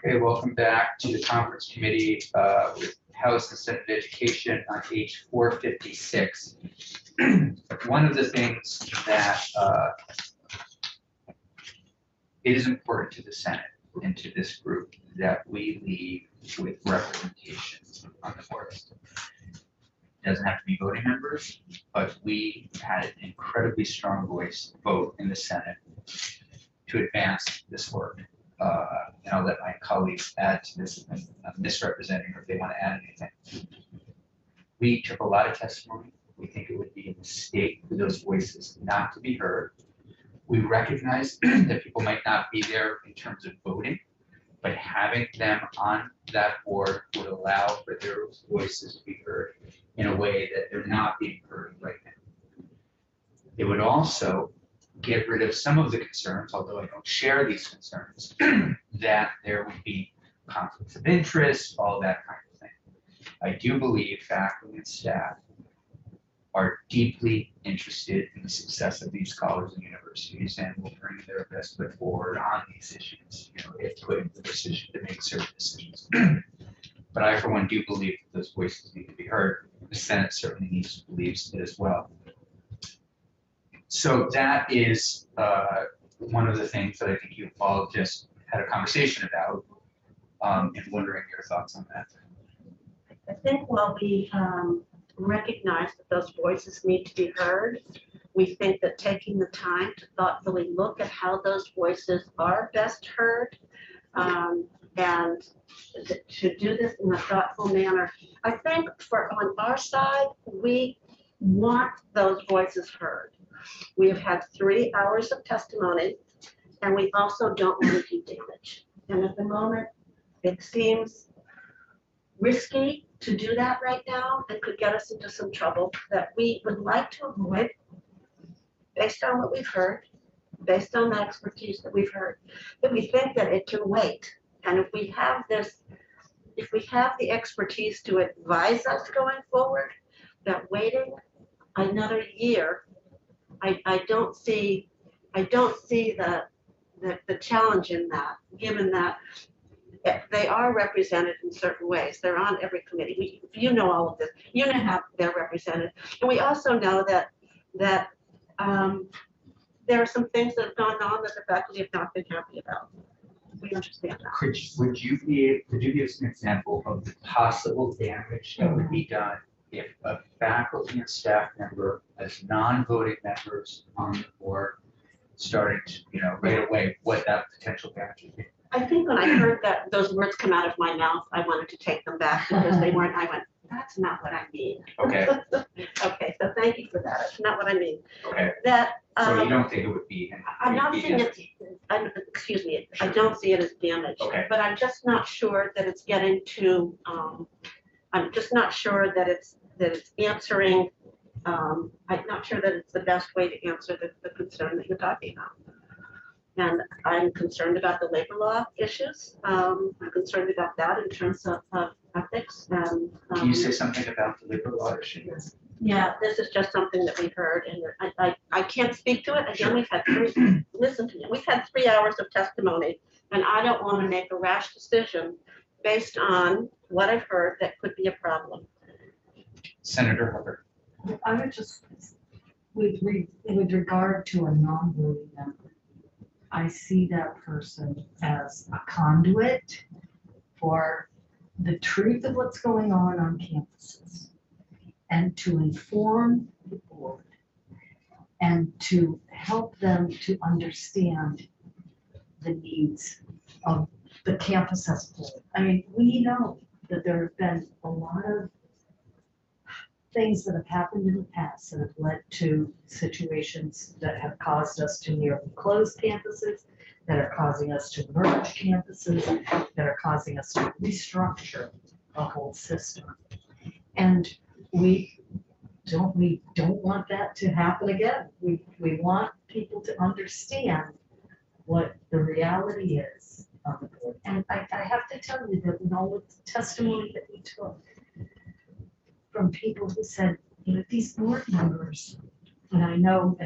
Okay, welcome back to the conference committee with House and Senate Education on H.456. One of the things that it is important to the Senate and to this group that we leave with representation on the board. It doesn't have to be voting members, but we had an incredibly strong vote in the Senate to advance this work. And I'll let my colleagues add to this, misrepresenting, or if they want to add anything. We took a lot of testimony. We think it would be a mistake for those voices not to be heard. We recognize that people might not be there in terms of voting, but having them on that board would allow for their voices to be heard in a way that they're not being heard right now. It would also get rid of some of the concerns, although I don't share these concerns, that there would be conflicts of interest, all that kind of thing. I do believe faculty and staff are deeply interested in the success of these colleges and universities and will bring their best foot forward on these issues, if put in the decision to make certain decisions. But I, for one, do believe that those voices need to be heard. The Senate certainly believes it as well. So that is one of the things that I think you all just had a conversation about, and wondering your thoughts on that. I think while we recognize that those voices need to be heard, we think that taking the time to thoughtfully look at how those voices are best heard, and to do this in a thoughtful manner. I think on our side, we want those voices heard. We have had 3 hours of testimony, and we also don't want to do damage. And at the moment, it seems risky to do that right now and could get us into some trouble that we would like to avoid based on what we've heard, based on the expertise that we've heard. But we think that it can wait. And if we have the expertise to advise us going forward, that waiting another year, I don't see the challenge in that, given that they are represented in certain ways. They're on every committee. You know all of this. You know how they're represented. And we also know that there are some things that have gone on that the faculty have not been happy about. We understand that. Could you give us an example of the possible damage that would be done if a faculty and staff member, as non-voting members on the board, started to, right away, what that potential damage would be? I think when I heard those words come out of my mouth, I wanted to take them back because they weren't. I went, that's not what I mean. Okay. Okay, so thank you for that. It's not what I mean. Okay. That. So you don't think it would be? I'm not seeing it. Excuse me. Sure. I don't see it as damage. Okay. But I'm just not sure that it's getting to. I'm just not sure that it's answering. I'm not sure that it's the best way to answer the concern that you're talking about. And I'm concerned about the labor law issues. I'm concerned about that in terms of ethics. And, can you say something about the labor law issues? Yeah, this is just something that we heard, and I can't speak to it. Again, Sure. We've had listen to me. We've had 3 hours of testimony, and I don't want to make a rash decision based on what I've heard that could be a problem. Senator Hubbard. I would just, with regard to a non-voting member, I see that person as a conduit for the truth of what's going on campuses and to inform the board and to help them to understand the needs of the campus as a whole. I mean, we know that there have been a lot of things that have happened in the past that have led to situations that have caused us to nearly close campuses, that are causing us to merge campuses, that are causing us to restructure the whole system. And we don't want that to happen again. We want people to understand what the reality is on the board. And I have to tell you that with all of the testimony that we took from people who said, these board members And I know,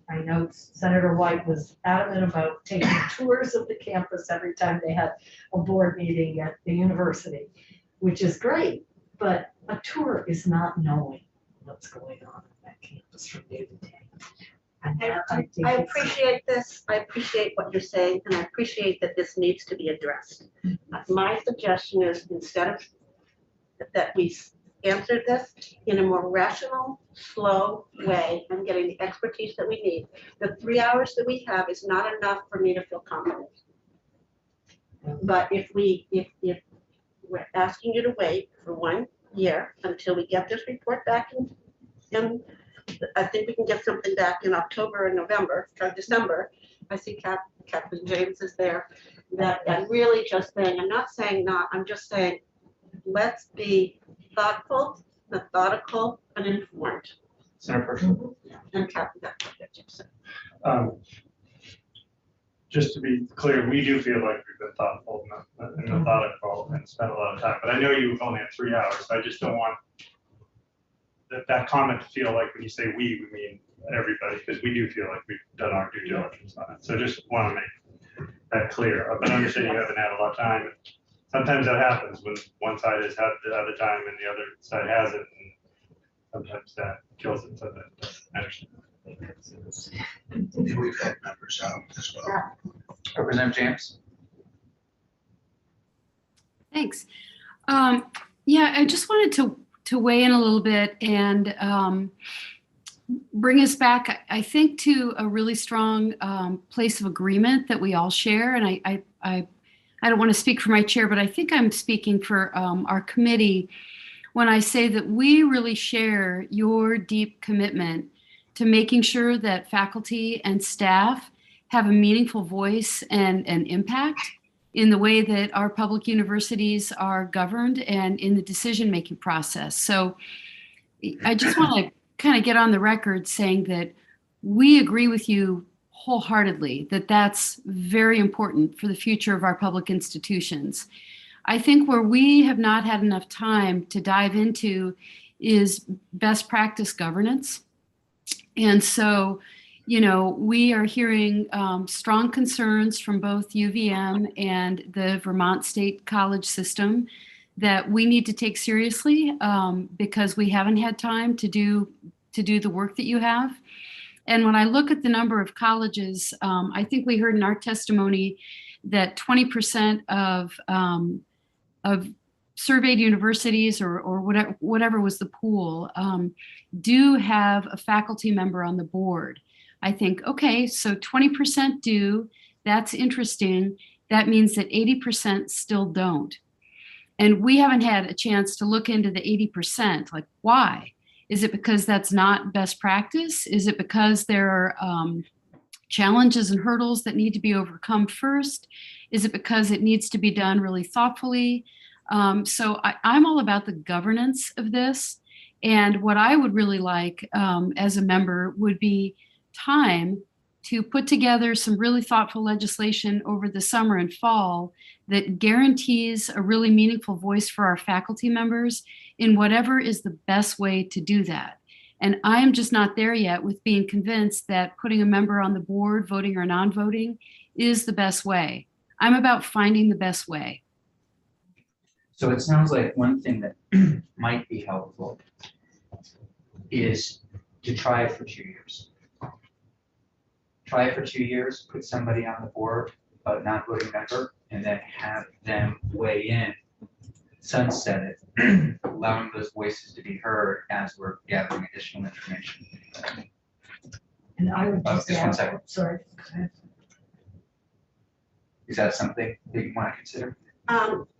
I know Senator White was adamant about taking tours of the campus every time they had a board meeting at the university, which is great, but a tour is not knowing what's going on that campus from day to day. And that, I think I it's- appreciate this. I appreciate what you're saying, and I appreciate that this needs to be addressed. My suggestion is instead of that we answer this in a more rational, slow way and getting the expertise that we need. The 3 hours that we have is not enough for me to feel confident. But if we're asking you to wait for 1 year until we get this report back in I think we can get something back in October and November, or December. I see Captain James is there. That I'm really just saying, I'm not saying not, I'm just saying, let's be thoughtful, methodical, and informed. Senator Person? And Captain James. Just to be clear, we do feel like we've been thoughtful and methodical and spent a lot of time, but I know you only had 3 hours, so I just don't want that comment to feel like when you say we mean everybody, because we do feel like we've done our due diligence on it. So just want to make that clear. But I understand you haven't had a lot of time. Sometimes that happens when one side has had the other time and the other side hasn't, and sometimes that kills it. So that I understand. We've had members out as well. Representative James? Thanks. Yeah, I just wanted to weigh in a little bit and bring us back, I think, to a really strong place of agreement that we all share. And I don't want to speak for my chair, but I think I'm speaking for our committee when I say that we really share your deep commitment to making sure that faculty and staff have a meaningful voice and impact in the way that our public universities are governed and in the decision-making process. So I just want to kind of get on the record saying that we agree with you wholeheartedly that that's very important for the future of our public institutions. I think where we have not had enough time to dive into is best practice governance. And so, you know, we are hearing strong concerns from both UVM and the Vermont State College system that we need to take seriously because we haven't had time to do the work that you have. And when I look at the number of colleges, I think we heard in our testimony that 20% of surveyed universities or whatever was the pool do have a faculty member on the board. I think, okay, so 20% do, that's interesting. That means that 80% still don't. And we haven't had a chance to look into the 80%, like why? Is it because that's not best practice? Is it because there are challenges and hurdles that need to be overcome first? Is it because it needs to be done really thoughtfully? So I'm all about the governance of this. And what I would really like as a member would be time to put together some really thoughtful legislation over the summer and fall that guarantees a really meaningful voice for our faculty members in whatever is the best way to do that. And I am just not there yet with being convinced that putting a member on the board, voting or non-voting, is the best way. I'm about finding the best way. So it sounds like one thing that might be helpful is to try it for 2 years. Try it for 2 years, put somebody on the board, a non-voting member, and then have them weigh in, sunset it, allowing those voices to be heard as we're gathering additional information. And I would just Just 1 add, second. sorry. Is that something that you want to consider?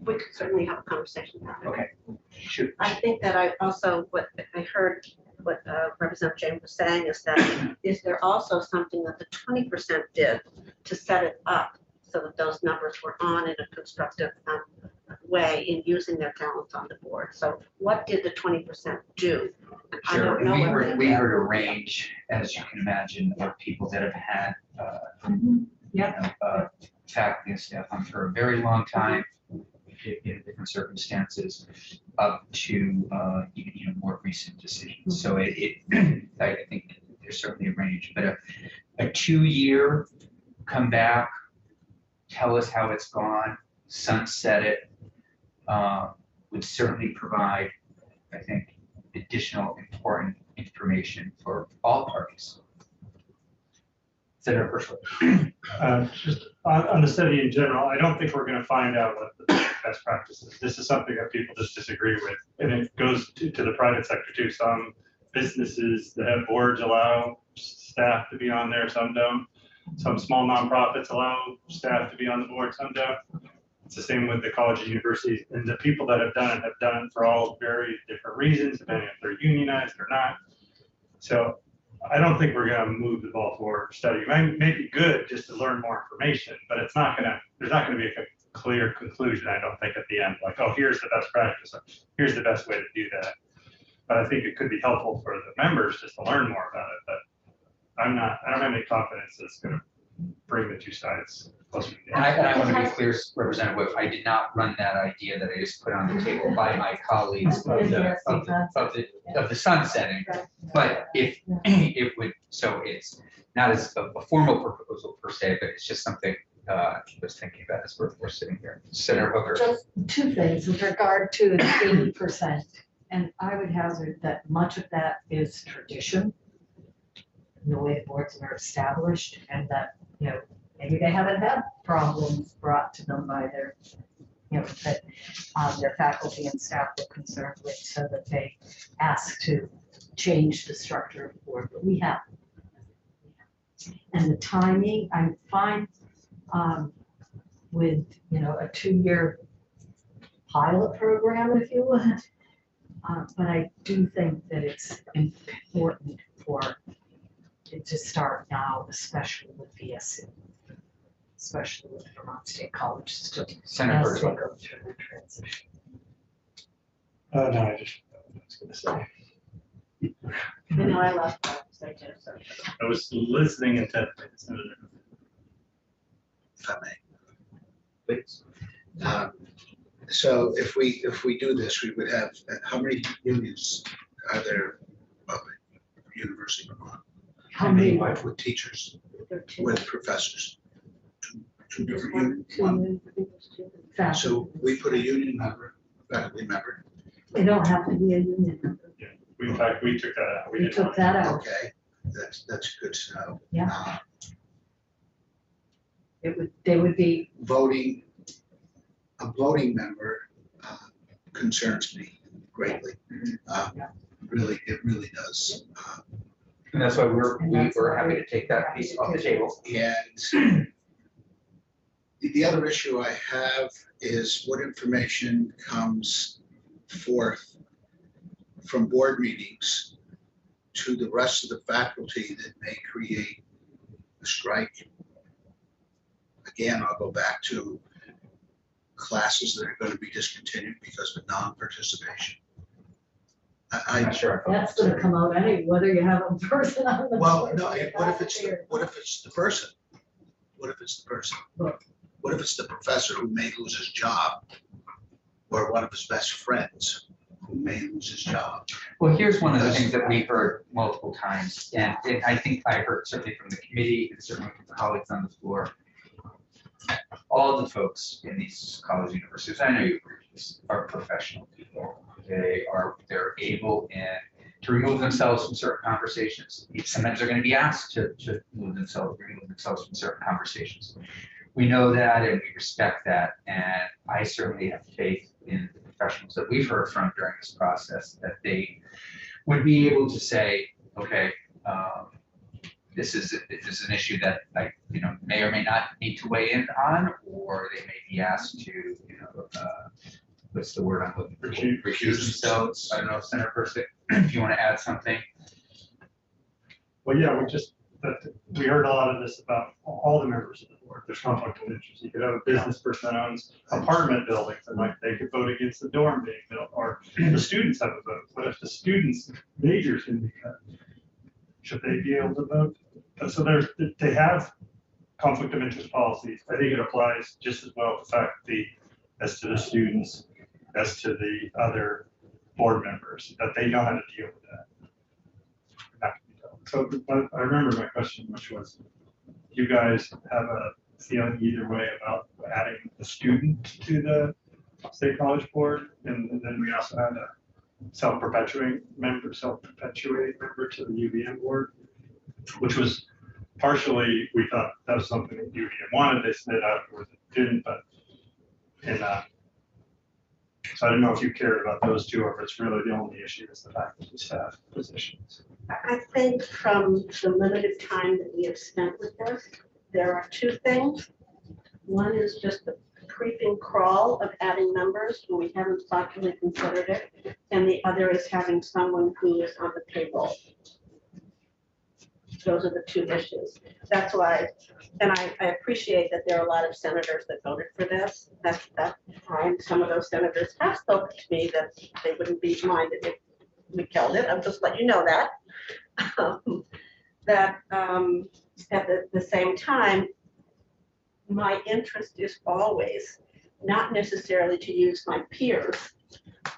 We could certainly have a conversation about it. Okay, shoot. I think that I also, what I heard, what Representative James was saying is that, is there also something that the 20% did to set it up so that those numbers were on in a constructive way in using their talents on the board? So what did the 20% do? I Sure, don't and know what they we did. heard a range, as you can imagine, of people that have had, Yep. faculty and staff on for a very long time, in different circumstances, up to even more recent decisions. So I think there's certainly a range, but a 2-year, come back, tell us how it's gone, sunset it, would certainly provide, I think, additional important information for all parties. Senator Pershing. Just on the study in general, I don't think we're going to find out what the best practice is. This is something that people just disagree with, and it goes to the private sector too. Some businesses that have boards allow staff to be on there, some don't. Some small nonprofits allow staff to be on the board, some don't. It's the same with the college and universities, and the people that have done it for all very different reasons, depending if they're unionized or not. So I don't think we're going to move the ball forward study. It may be good just to learn more information, but there's not going to be a clear conclusion, I don't think, at the end, like, oh, here's the best practice, or here's the best way to do that. But I think it could be helpful for the members just to learn more about it, but I don't have any confidence that it's going to bring the two sides closer together. And I want to be clear, Representative Whip, I did not run that idea that I just put on the table by my colleagues of the sunsetting. But if it would, so it's not as a formal proposal per se, but it's just something I was thinking about as we're sitting here. Senator Hooker. Just two things with regard to the 80%. And I would hazard that much of that is tradition, the way boards are established, and that, maybe they haven't had problems brought to them by their, that their faculty and staff were concerned with, so that they ask to change the structure of the board, but we have. And the timing, I'm fine with, a 2-year pilot program, if you would. But I do think that it's important for it to start now, especially with VSC, especially with Vermont State College students Senator as they Pershing. go through the transition. No, I was going to say. I love that, so I was listening intently. If I may. Please. So if we do this, we would have, how many unions are there of University of Vermont? How many? With teachers, with professors? Two different unions? One, faculty. So we put a union member, faculty member. They don't have to be a union member. In fact, we took that out. We took that out. Okay, that's good to know. Yeah. They would be, Voting, a voting member concerns me greatly. Really, it really does. And that's why we're happy to take that piece off the table. And the other issue I have is what information comes forth from board meetings to the rest of the faculty that may create a strike. Again, I'll go back to classes that are going to be discontinued because of non-participation. I'm not sure. that's gonna come out anyway, whether you have a person on the. Well, board no, or a what if it's, faculty what if it's the person? What if it's the person? What if it's the professor who may lose his job? Or one of his best friends who may lose his job? Well, here's one of the things that we've heard multiple times, and I think I heard certainly from the committee and certainly from colleagues on the floor. All the folks in these college universities, I know you agree with this, are professional people. They're able to remove themselves from certain conversations. Sometimes they're going to be asked to remove themselves from certain conversations. We know that and we respect that, and I certainly have faith in the professionals that we've heard from during this process that they would be able to say, okay, this is an issue that I may or may not need to weigh in on, or they may be asked to what's the word I'm looking for? Recuse themselves. I don't know, Senator Persick, if you want to add something. Well, yeah, we heard a lot of this about all the members of the board. There's conflict of interest. You could have a business person that owns apartment buildings and they could vote against the dorm being built, or the students have a vote. What if the students' majors can be cut? Should they be able to vote? So they have conflict of interest policies. I think it applies just as well to faculty as to the students, as to the other board members, that they know how to deal with that. So I remember my question, which was, do you guys have a feeling either way about adding a student to the state college board? And then we also had a self-perpetuating member to the UVM board, which was partially, we thought that was something that UVM wanted, they said afterwards it didn't, but so I don't know if you cared about those two, or if it's really the only issue is the faculty staff positions. I think from the limited time that we have spent with this, there are two things. One is just the creeping crawl of adding members when we haven't thoughtfully considered it, and the other is having someone who is on the payroll. Those are the two issues. That's why, and I appreciate that there are a lot of senators that voted for this. That's fine. Some of those senators have spoken to me that they wouldn't be minded if we killed it. I'm just letting you know that. At the same time, my interest is always not necessarily to use my peers,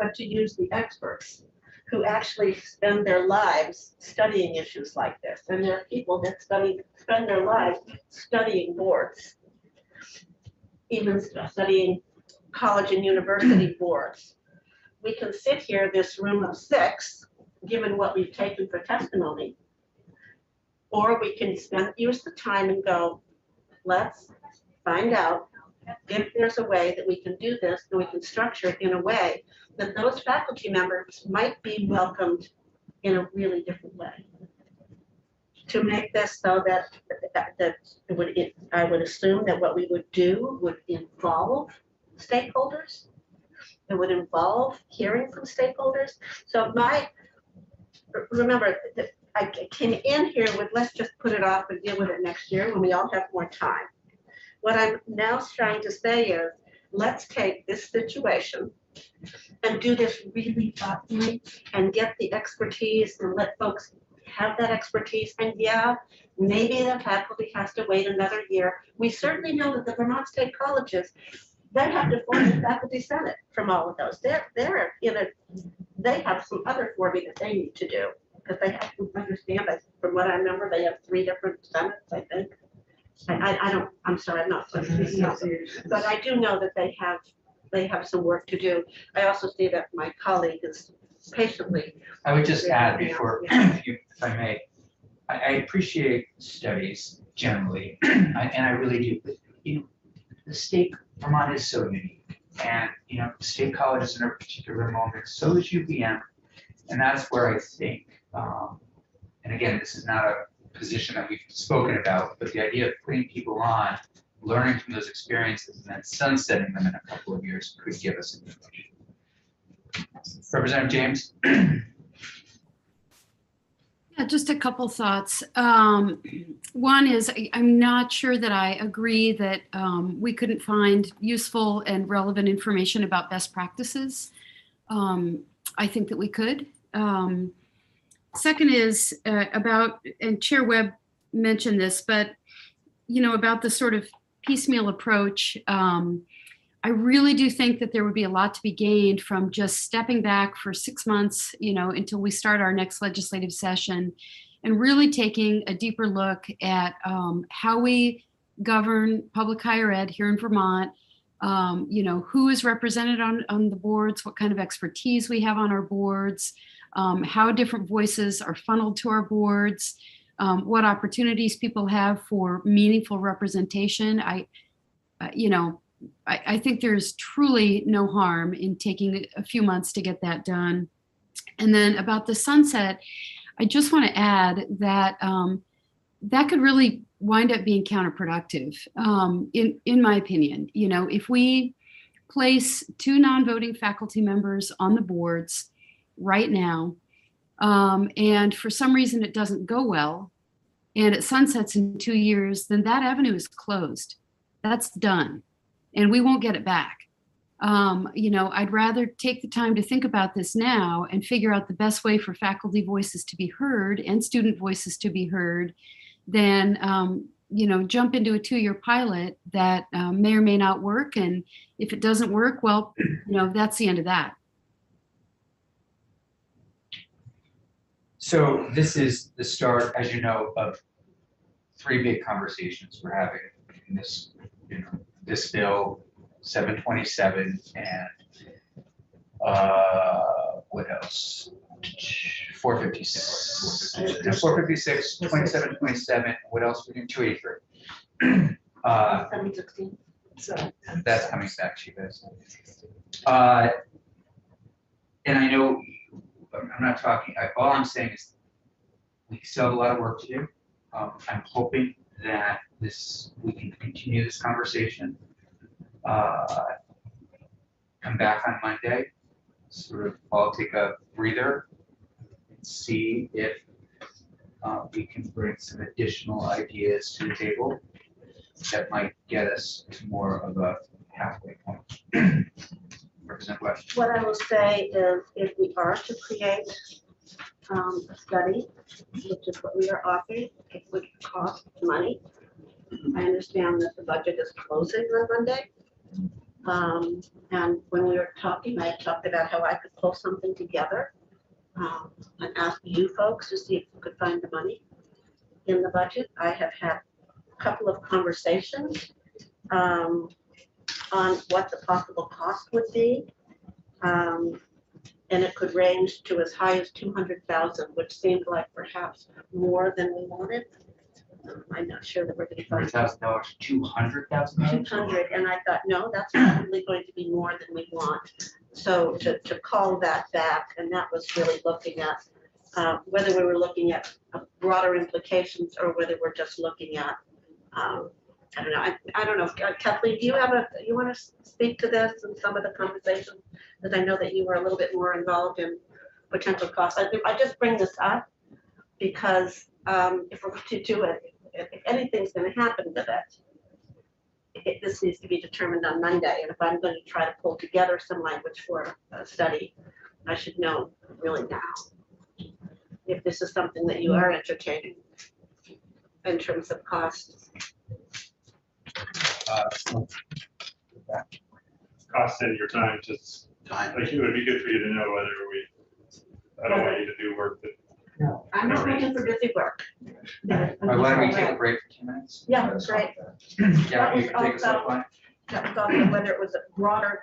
but to use the experts who actually spend their lives studying issues like this. And there are people that spend their lives studying boards, even studying college and university boards. We can sit here, this room of 6, given what we've taken for testimony, or we can use the time and go, let's find out if there's a way that we can do this, and we can structure it in a way that those faculty members might be welcomed in a really different way. To make this so that I would assume that what we would do would involve stakeholders. It would involve hearing from stakeholders. So remember that I came in here with, let's just put it off and deal with it next year when we all have more time. What I'm now trying to say is, let's take this situation and do this really thoughtfully and get the expertise and let folks have that expertise. And yeah, maybe the faculty has to wait another year. We certainly know that the Vermont State Colleges, they have to form the faculty senate from all of those. They have some other forming that they need to do, because they have to understand that. From what I remember, they have 3 different senates, I think. I'm sorry, I'm not, but I do know that they have some work to do. I also see that my colleague is patiently. I would just add before, if I may, I appreciate studies generally, and I really do, but the state, Vermont is so unique, and state colleges in a particular moment, so is UVM, and that's where I think, and again, this is not a position that we've spoken about, but the idea of putting people on, learning from those experiences, and then sunsetting them in a couple of years could give us information. Representative James? Yeah, just a couple thoughts. One is, I'm not sure that I agree that we couldn't find useful and relevant information about best practices. I think that we could. Second is about, and Chair Webb mentioned this, but about the sort of piecemeal approach. I really do think that there would be a lot to be gained from just stepping back for 6 months, until we start our next legislative session, and really taking a deeper look at how we govern public higher ed here in Vermont. Who is represented on the boards, what kind of expertise we have on our boards, how different voices are funneled to our boards, what opportunities people have for meaningful representation. I think there's truly no harm in taking a few months to get that done. And then about the sunset, I just want to add that that could really wind up being counterproductive, in my opinion. If we place 2 non-voting faculty members on the boards right now, and for some reason it doesn't go well, and it sunsets in 2 years, then that avenue is closed. That's done, and we won't get it back. I'd rather take the time to think about this now and figure out the best way for faculty voices to be heard and student voices to be heard than, jump into a 2-year pilot that may or may not work. And if it doesn't work, well, that's the end of that. So this is the start, as you know, of three big conversations we're having in this, this bill, 727, and what else? 456. Yeah, 456, 27, 27, what else? We're doing 283. 716. That's coming back to you guys. And I know, I'm not talking, all I'm saying is we still have a lot of work to do. I'm hoping that we can continue this conversation. Come back on Monday, sort of all take a breather, and see if we can bring some additional ideas to the table that might get us to more of a halfway point. Representative West. What I will say is if we are to create a study, which is what we are offering, it would cost money. I understand that the budget is closing on Monday. And when we were talking, I talked about how I could pull something together and ask you folks to see if you could find the money in the budget. I have had a couple of conversations on what the possible cost would be. And it could range to as high as 200,000, which seemed like perhaps more than we wanted. I'm not sure that we're going to find $100,000, $200,000. 200, and I thought, no, that's probably going to be more than we want. So to call that back, and that was really looking at whether we were looking at broader implications or whether we're just looking at, I don't know. I don't know. Kathleen, do you want to speak to this and some of the conversations? Because I know that you were a little bit more involved in potential costs. I just bring this up because if we're going to do it, if anything's going to happen with it, this needs to be determined on Monday. And if I'm going to try to pull together some language for a study, I should know really now if this is something that you are entertaining in terms of costs. Cost and your time, just, like, it would be good for you to know whether I don't want you to do work that. No. I'm not looking for busy work. Why don't we take a break for 2 minutes? Yeah, that's right. Yeah, you can take us offline. That was also whether it was a broader